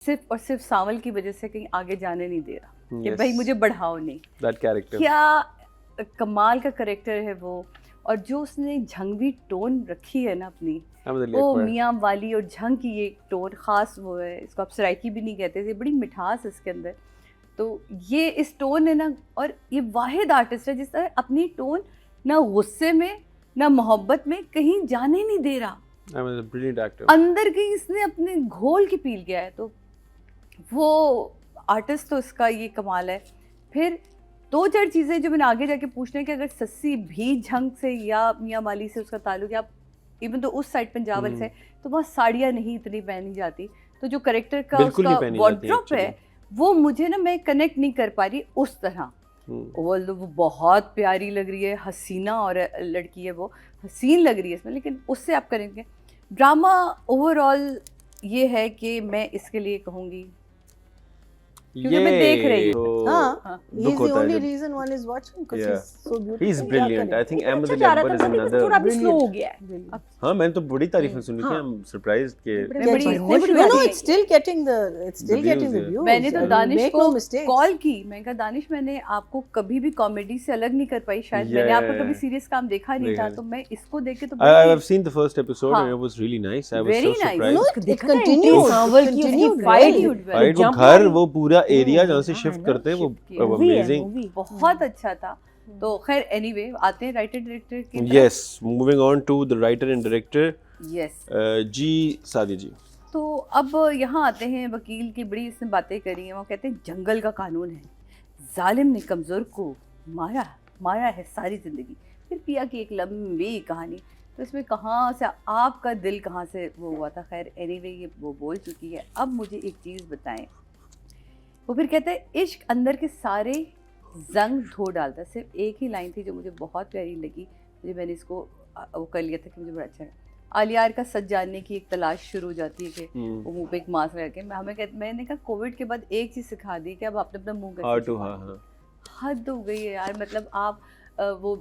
सिर्फ और सिर्फ सांवल की वजह से कहीं आगे जाने नहीं दे रहा कि Yes. भाई मुझे बढ़ाओ नहीं। That character. क्या कमाल का कैरेक्टर है वो, और जो उसने झंगवी टोन रखी है ना अपनी, Ahmed Ali वो Akbar. मियाँ वाली और झंग की ये टोन ख़ास वो है, इसको आप सराइकी भी नहीं कहते, ये बड़ी मिठास है इसके अंदर। तो ये इस टोन है ना, और ये वाहिद आर्टिस्ट है जिस तरह अपनी टोन ना गुस्से में ना मोहब्बत में कहीं जाने नहीं दे रहा, Ahmed is a brilliant actor. अंदर कहीं इसने अपने घोल के पी गया है। तो वो आर्टिस्ट तो इसका ये कमाल है। फिर दो चार चीज़ें जो मैंने आगे जाके पूछना है कि अगर सस्सी भी झंग से या मियाँ माली से उसका ताल्लुक, या इवन तो उस साइड पंजाब वाली से, तो वहाँ साड़ियाँ नहीं इतनी पहनी जाती, तो जो करेक्टर का बिल्कुल नहीं उसका पहनी जाती वार्डरोब है वो मुझे ना, मैं कनेक्ट नहीं कर पा रही उस तरह। वो बहुत प्यारी लग रही है, हसीना और लड़की है, वो हसीन लग रही है इसमें, लेकिन उससे आप करेंगे ड्रामा ओवरऑल ये है कि मैं इसके लिए कहूँगी क्योंकि मैं देख रही हूँ। हाँ, दुख he's the होता है only जब- reason one is watching because Yeah. he's so beautiful. He's क्या brilliant. करें? I think Ahmed अच्छा Ali जा रहा Akbar था, is लेकिन another. थोड़ा अभी स्लो हो गया है। Brilliant. हाँ, मैंने तो बड़ी तारीफें सुनी थी. हाँ. I'm surprised कि मैं बड़ी Getting- खुश no, हुई। it's still getting the views, yeah. views. मैंने तो I mean, दानिश make को no mistake. कॉल की, मैंने कहा दानिश मैंने आपको कभी भी कॉमेडी से अलग नहीं कर पाई, शायद मैंने आपका कभी सीरियस काम देखा नहीं था, तो मैं इसको देख के तो I've seen the first episode हाँ. and it was really nice. I was Very so nice. surprised. No, it देखा था continues. इंटरव्यू सांवल की उसकी Continued फाइट well. Right, वो jump घर, वाली- वो पूरा एरिया जहाँ से हाँ, शिफ्ट है ना, करते हैं वो shift किया। मूवी है, amazing. मूवी। बहुत अच्छा था। तो खैर एनीवे आते हैं राइटर डायरेक्टर की। Yes, moving on to the writer and director, yes. जी सादी जी. तो अब यहाँ आते हैं वकील की, बड़ी इसने बातें करी हैं। वो कहते हैं जंगल का कानून है, जालिम ने कमज़ोर को मारा है सारी ज़िंदगी। फिर पिया की एक लंबी कहानी, तो इसमें कहाँ से आपका दिल कहाँ से वो हुआ था। खैर एनीवे ये वो बोल चुकी है। अब मुझे एक चीज़ बताएं। वो फिर कहते हैं इश्क अंदर के सारे जंग धो डालता। सिर्फ एक ही लाइन थी जो मुझे बहुत प्यारी लगी, मुझे मैंने इसको वो कर लिया था कि मुझे बड़ा अच्छा है। आलियार का सच जानने की एक तलाश शुरू हो जाती है कि वो मुंह पे एक मास्क लगा के मैंने कहा कोविड के बाद एक चीज़ सिखा दी कि अब आपने अपना मुंह हाँ कैसे टू छुपाना। हाँ. हद हो गई है यार। मतलब आप वो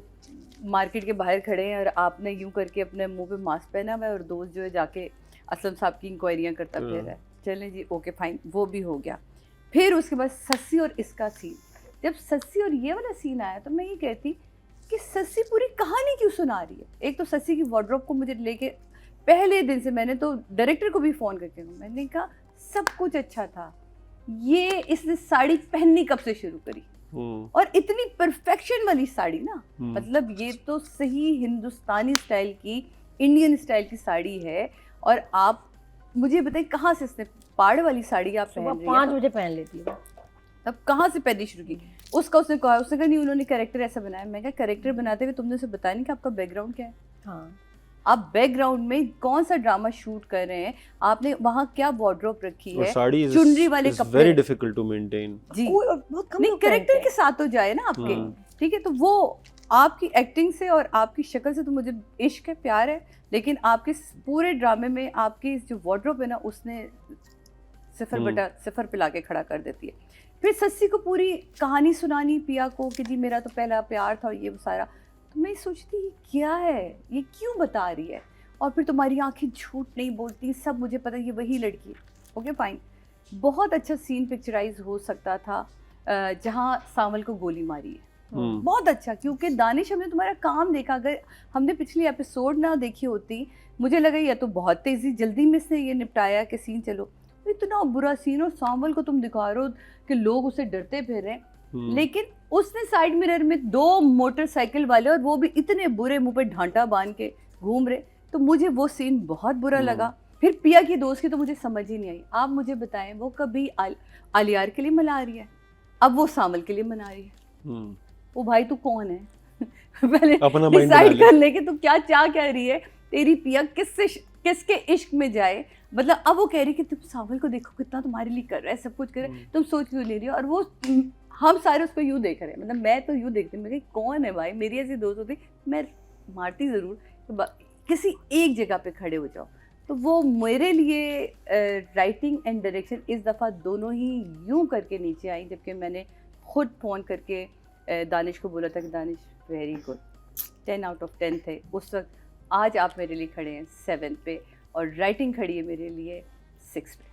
मार्केट के बाहर खड़े हैं और आपने यूं करके अपने मुंह पे मास्क पहना हुआ है, और दोस्त जो है जाके असलम साहब की इंक्वायरियाँ करता फिर रहा है। चलें जी, ओके फाइन, वो भी हो गया। फिर उसके बाद सस्सी और इसका सीन, जब सस्सी और ये वाला सीन आया तो मैं ये कहती कि सस्सी पूरी कहानी क्यों सुना रही है। एक तो सस्सी की वार्डरोब को मुझे लेके पहले दिन से, मैंने तो डायरेक्टर को भी फ़ोन करके मैंने कहा सब कुछ अच्छा था, ये इसने साड़ी पहननी कब से शुरू करी, और इतनी परफेक्शन वाली साड़ी ना, मतलब ये तो सही हिंदुस्तानी स्टाइल की, इंडियन स्टाइल की साड़ी है। और आप मुझे बताइए कहाँ से इसने पाड़ वाली साड़ी आप पहन सुबह रही 5 है, बजे पहन लेती है। तब कहाँ से पहननी शुरू की। उसने कहा नहीं उन्होंने कैरेक्टर ऐसा बनाया। मैं कहा कैरेक्टर बनाते हुए तुमने उसे बताया नहीं कि आपका बैकग्राउंड क्या है। हाँ, आप बैकग्राउंड में कौन सा ड्रामा शूट कर रहे हैं, आपने वहाँ क्या वार्डरोब रखी और है, साड़ी चुनरी वाले is कपड़े very difficult to maintain. जी बहुत कम नहीं, लोग कैरेक्टर पहनते के साथ तो जाए ना आपके, ठीक है। तो वो आपकी एक्टिंग से और आपकी शक्ल से तो मुझे इश्क है, प्यार है, लेकिन आपके पूरे ड्रामे में आपकी जो वार्डरोब है ना, उसने 0/0 पे लाके खड़ा कर देती है। फिर सस्सी को पूरी कहानी सुनानी पिया को कि जी मेरा तो पहला प्यार था, ये सारा। तो मैं सोचती ये क्या है, ये क्यों बता रही है, और फिर तुम्हारी आंखें झूठ नहीं बोलती, सब मुझे पता है ये वही लड़की है। ओके फाइन, बहुत अच्छा सीन पिक्चराइज हो सकता था जहाँ सांवल को गोली मारी है, बहुत अच्छा। क्योंकि दानिश हमने तुम्हारा काम देखा, अगर हमने पिछली एपिसोड ना देखी होती, मुझे लगा या तो बहुत तेज़ी जल्दी में इसने ये निपटाया कि सीन चलो, इतना बुरा सीन, और सांवल को तुम दिखा रहे हो कि लोग उसे डरते फिर रहे हैं, लेकिन उसने साइड मिरर में 2 मोटरसाइकिल वाले, और वो भी इतने बुरे मुंह पे ढांटा बांध के घूम रहे, तो मुझे वो सीन बहुत बुरा लगा। फिर पिया की दोस्त की तो मुझे समझ ही नहीं आई। आप मुझे बताएं, वो कभी आलियार के लिए मना रही है, अब वो सांवल के लिए मना रही है। वो भाई तू कौन है पहले डिसाइड कर ले कि तू क्या क्या रही है। तेरी पिया किसके इश्क में जाए, मतलब अब वो कह रही कि तुम सांवल को देखो कितना तुम्हारे लिए कर रहा है, सब कुछ कर रहा है, तुम सोच क्यों ले रही हो। और वो हम सारे उसको यूँ देख रहे हैं, मतलब मैं तो यूँ देखती हूँ, मैं कौन है भाई, मेरी ऐसी दोस्त होती मैं मारती ज़रूर, तो किसी एक जगह पे खड़े हो जाओ। तो वो मेरे लिए राइटिंग एंड डायरेक्शन इस दफ़ा दोनों ही यूँ करके नीचे आई, जबकि मैंने ख़ुद फ़ोन करके दानिश को बोला था कि Danish very good, 10 out of 10 थे उस वक्त। आज आप मेरे लिए खड़े हैं 7 पे, और राइटिंग खड़ी है मेरे लिए 6 पे।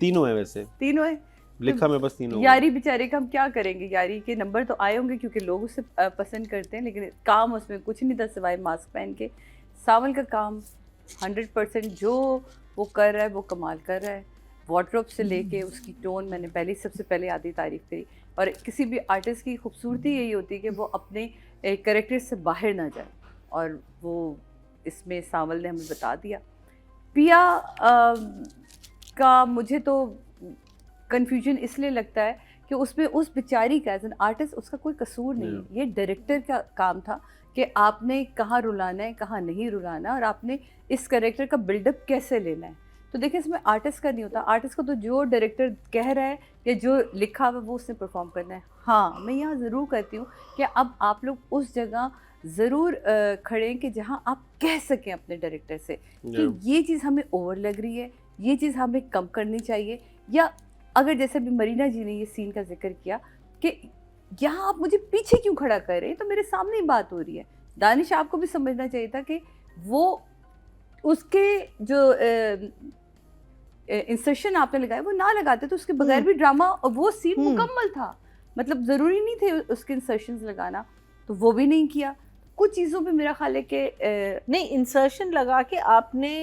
तीनों है वैसे, तीनों है। लिखा में बस तीनों। यारी बेचारे का हम क्या करेंगे, यारी के नंबर तो आए होंगे क्योंकि लोग उसे पसंद करते हैं, लेकिन काम उसमें कुछ नहीं था सिवाय मास्क पहन के। सावल का काम 100% जो वो कर रहा है वो कमाल कर रहा है। वार्डरोब से लेके उसकी टोन, मैंने पहले सबसे पहले आधी तारीफ करी। और किसी भी आर्टिस्ट की खूबसूरती यही होती है कि वो अपने कैरेक्टर से बाहर ना जाए, और वो इसमें सावल ने हमें बता दिया। पिया का मुझे तो कन्फ्यूजन इसलिए लगता है कि उसमें उस बेचारी का एज एन आर्टिस्ट उसका कोई कसूर नहीं है। ये डायरेक्टर का काम था कि आपने कहाँ रुलाना है, कहाँ नहीं रुलाना, और आपने इस कैरेक्टर का बिल्डअप कैसे लेना है। तो देखिए इसमें आर्टिस्ट का नहीं होता, आर्टिस्ट को तो जो डायरेक्टर कह रहा है या जो लिखा हुआ है वो उसने परफॉर्म करना है। हाँ, मैं यहाँ ज़रूर कहती हूँ कि अब आप लोग उस जगह ज़रूर खड़े हैं कि जहाँ आप कह सकें अपने डायरेक्टर से कि ये चीज़ हमें ओवर लग रही है, ये चीज़ हमें कम करनी चाहिए। या अगर जैसे अभी मरीना जी ने ये सीन का जिक्र किया कि यहाँ आप मुझे पीछे क्यों खड़ा कर रहे हैं, तो मेरे सामने ही बात हो रही है। दानिश आपको भी समझना चाहिए था कि वो उसके जो इंसर्शन आपने लगाए वो ना लगाते तो उसके बगैर भी ड्रामा और वो सीन मुकम्मल था। मतलब ज़रूरी नहीं थे उसके इंसर्शंस लगाना, तो वो भी नहीं किया। कुछ चीज़ों पे मेरा ख्याल है कि नहीं, इंसर्शन लगा के आपने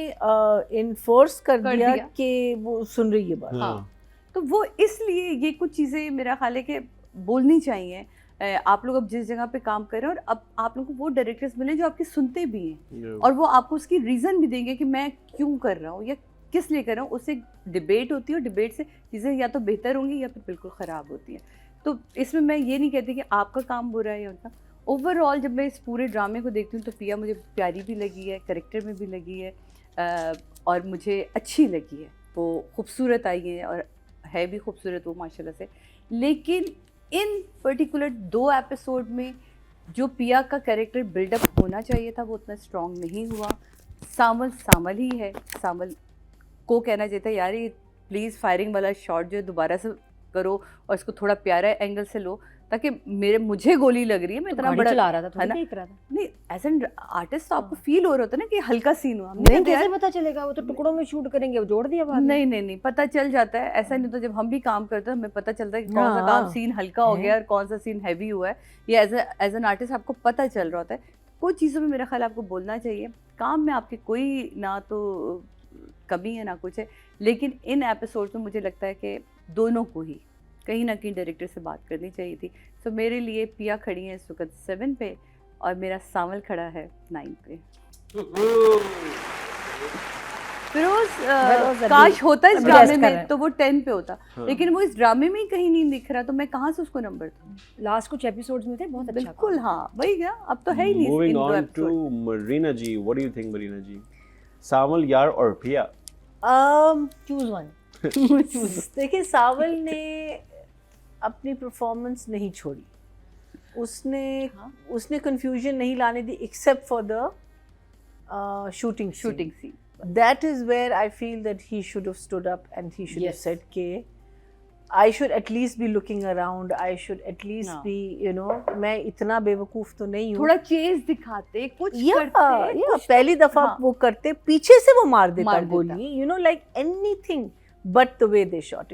इन्फोर्स कर दिया कि वो सुन रही है बात। हाँ, तो वो इसलिए ये कुछ चीज़ें मेरा ख्याल है कि बोलनी चाहिए। आप लोग अब जिस जगह पे काम कर रहे हैं और अब आप लोगों को वो डायरेक्टर्स मिले जो आपके सुनते भी हैं और वो आपको उसकी रीज़न भी देंगे कि मैं क्यों कर रहा हूँ या किस लिए कर रहा हूँ। उससे डिबेट होती है और डिबेट से चीज़ें या तो बेहतर होंगी या फिर बिल्कुल ख़राब होती हैं। तो इसमें मैं ये नहीं कहती कि आपका काम बुरा है या उनका। ओवरऑल जब मैं इस पूरे ड्रामे को देखती हूँ तो पिया मुझे प्यारी भी लगी है, कैरेक्टर में भी लगी है, और मुझे अच्छी लगी है। वो खूबसूरत आई है और है भी खूबसूरत वो माशाल्लाह से। लेकिन इन पर्टिकुलर 2 एपिसोड में जो पिया का कैरेक्टर बिल्डअप होना चाहिए था वो उतना स्ट्रॉन्ग नहीं हुआ। सावल ही है, सावल को कहना चाहिए था यार ये प्लीज़ फायरिंग वाला शॉट जो है दोबारा से करो और इसको थोड़ा प्यारा एंगल से लो ताकि मुझे गोली लग रही है, मैं इतना बड़ा चला रहा था, है ना, देख रहा था। नहीं एज एन आर्टिस्ट तो आपको फील हो रहा होता ना कि हल्का सीन हुआ। नहीं, कैसे पता चलेगा, वो तो टुकड़ों में शूट करेंगे, वो जोड़ दिया बाद में। नहीं पता चल जाता है। ऐसा नहीं तो जब हम भी काम करते हैं हमें पता चलता है कि कौन सा काम सीन हल्का हो गया और कौन सा सीन हैवी हुआ है। ये एज एन आर्टिस्ट आपको पता चल रहा होता है। कुछ चीज़ों में मेरा ख्याल आपको बोलना चाहिए। काम में आपकी कोई ना तो कमी है ना कुछ है, लेकिन इन एपिसोड में मुझे लगता है कि दोनों को ही कहीं ना कहीं डायरेक्टर से बात करनी चाहिए थी। सो मेरे लिए पिया खड़ी है इस वक्त 7 पे और मेरा सावल खड़ा है 9 पे। फिरोज काश होता इस ड्रामे में तो वो 10 पे होता, लेकिन वो इस ड्रामे में ही कहीं नहीं दिख रहा, तो मैं कहाँ से उसको नंबर दूँ। लास्ट कुछ एपिसोड्स में थे बहुत अच्छा। बिल्कुल हाँ, वही गया, अब तो है ही नहीं। Moving on to Marina ji, what do you think, Marina ji? सावल यार और पिया? Choose one. देखिए सावल ने अपनी परफॉर्मेंस नहीं छोड़ी, उसने कंफ्यूजन नहीं लाने दी except for the shooting scene. That is where I feel that he should have stood up and he should have said कि I should at least be looking around, I should at least be, you know, मैं इतना बेवकूफ तो नहीं हूँ। थोड़ा chase दिखाते, कुछ करते, पहली दफा वो करते, पीछे से वो मार देता गोली, you know, like anything but the way they shot it.